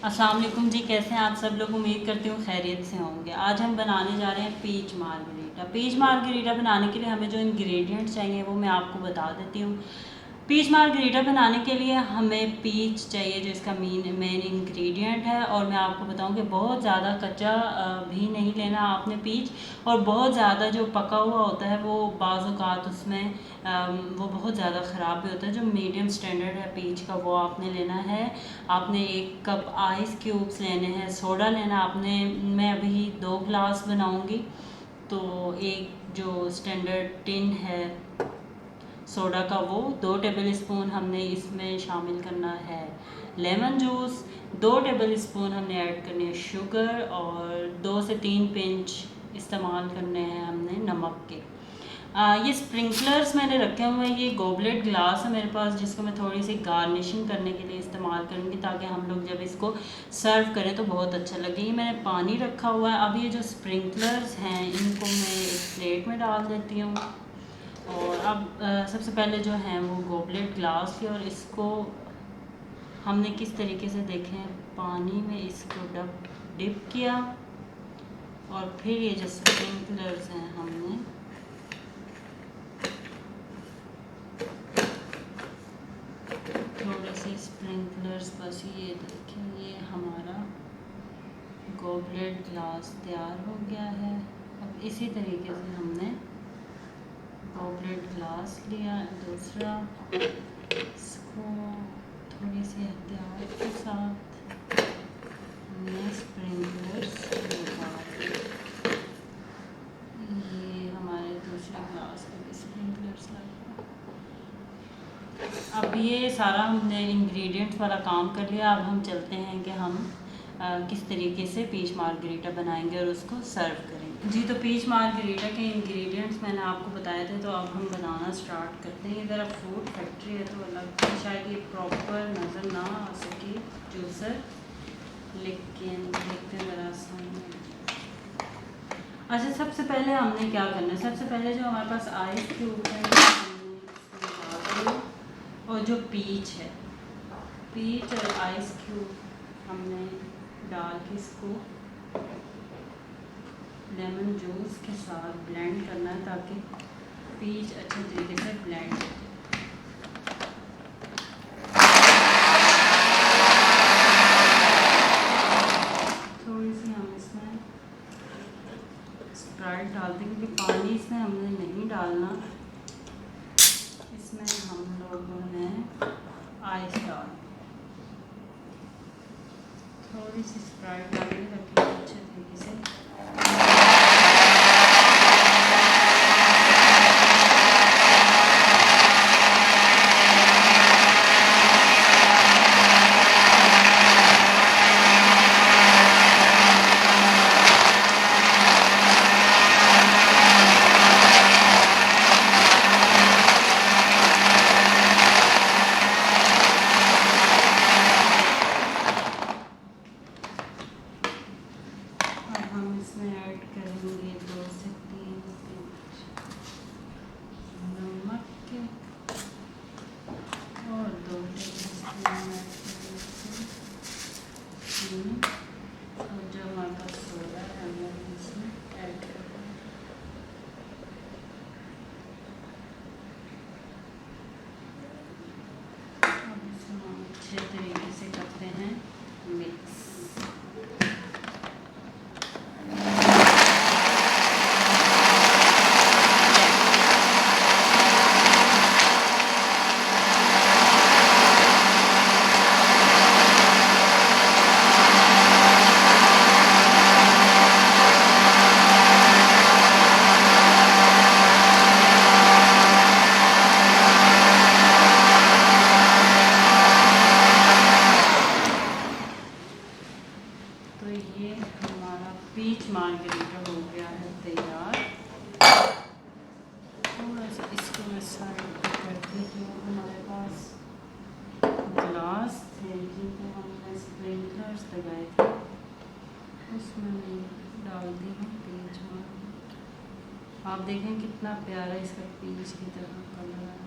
अस्सलाम वालेकुम जी, कैसे हैं आप सब लोग। उम्मीद करती हूँ खैरियत से होंगे। आज हम बनाने जा रहे हैं पीच मार्गरीटा। पीच मार्गरीटा बनाने के लिए हमें जो इंग्रेडिएंट्स चाहिए वो मैं आपको बता देती हूँ। पीच मार्गरीटा बनाने के लिए हमें पीच चाहिए जो इसका मेन इंग्रेडिएंट है। और मैं आपको बताऊं कि बहुत ज़्यादा कच्चा भी नहीं लेना आपने पीच, और बहुत ज़्यादा जो पका हुआ होता है वो बाज़ औक़ात उसमें वो बहुत ज़्यादा ख़राब भी होता है। जो मीडियम स्टैंडर्ड है पीच का वो आपने लेना है। आपने 1 कप आइस क्यूब्स लेने हैं, सोडा लेना आपने। मैं अभी 2 गिलास बनाऊंगी, तो एक जो स्टैंडर्ड टिन है सोडा का वो 2 टेबल स्पून हमने इसमें शामिल करना है। लेमन जूस 2 टेबल स्पून हमने ऐड करनी है। शुगर और 2 से 3 पिंच इस्तेमाल करने हैं हमने नमक के। ये स्प्रिंकलर्स मैंने रखे हुए हैं। ये गोबलेट ग्लास है मेरे पास, जिसको मैं थोड़ी सी गार्निशिंग करने के लिए इस्तेमाल करूँगी, ताकि हम लोग जब इसको सर्व करें तो बहुत अच्छा लगे। ये मैंने पानी रखा हुआ है। अब ये जो स्प्रिंकलर्स हैं इनको मैं एक प्लेट में डाल देती हूँ। और अब सबसे पहले जो है वो गोबलेट ग्लास की, और इसको हमने किस तरीके से देखें पानी में इसको डिप किया, और फिर ये जो स्प्रिंकलर्स हैं हमने थोड़े से स्प्रिंकलर्स, बस ये देखें ये हमारा गोबलेट ग्लास तैयार हो गया है। अब इसी तरीके से हमने गोबलेट ग्लास लिया दूसरा, इसको थोड़ी सी एहतियात के साथ हमने स्प्रिंकलर्स लगा। ये हमारे दूसरे ग्लास में भी स्प्रिंकलर्स लगा। अब ये सारा हमने इंग्रेडिएंट्स वाला काम कर लिया। अब हम चलते हैं कि हम किस तरीके से पीच मार्गरीटा बनाएंगे और उसको सर्व करेंगे। जी, तो पीच मार्गरीटा के इंग्रेडिएंट्स मैंने आपको बताए थे, तो अब हम बनाना स्टार्ट करते हैं। इधर फ्रूट फैक्ट्री है तो अलग शायद ये प्रॉपर नज़र ना आ सके जूसर, लेकिन देखते हैं ज़रा सामने। अच्छा, सबसे पहले हमने क्या करना है, सबसे पहले जो हमारे पास आइस क्यूब है और जो पीच है, पीच और आइस क्यूब हमने डाल के इसको लेमन जूस के साथ ब्लेंड करना है, ताकि पीच अच्छे तरीके से ब्लेंड हो। थोड़ी सी हम इसमें स्प्राइट डाल देंगे, क्योंकि पानी इसमें हमने नहीं डालना। इसमें हम लोगों ने आइस डाल, थोड़ी सी स्प्राइट डालेंगे ताकि अच्छे तरीके से हम इसमें ऐड करेंगे 2 से 3 पिंच नमक के, और 2 टेबल स्पून और जो हमारे पास सोडा है हम इसमें ऐड करेंगे। अब इसको हम अच्छे तरीके से करते हैं मिक्स। तो ये हमारा पीच मार्गरीटा हो गया है तैयार। थोड़ा सा इसको मैं साइड कर देती हूँ। हमारे पास ग्लास थे जिनको हमने स्प्रिंकलर्स लगाए थे, उसमें मैं डाल दी हूँ पीच मार्गरीटा। आप देखें कितना प्यारा इसका पीच की तरह कलर है।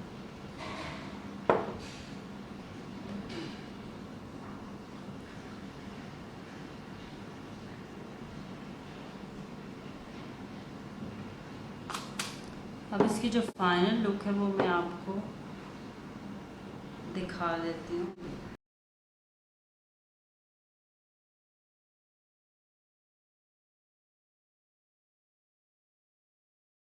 अब इसकी जो फाइनल लुक है वो मैं आपको दिखा देती हूँ।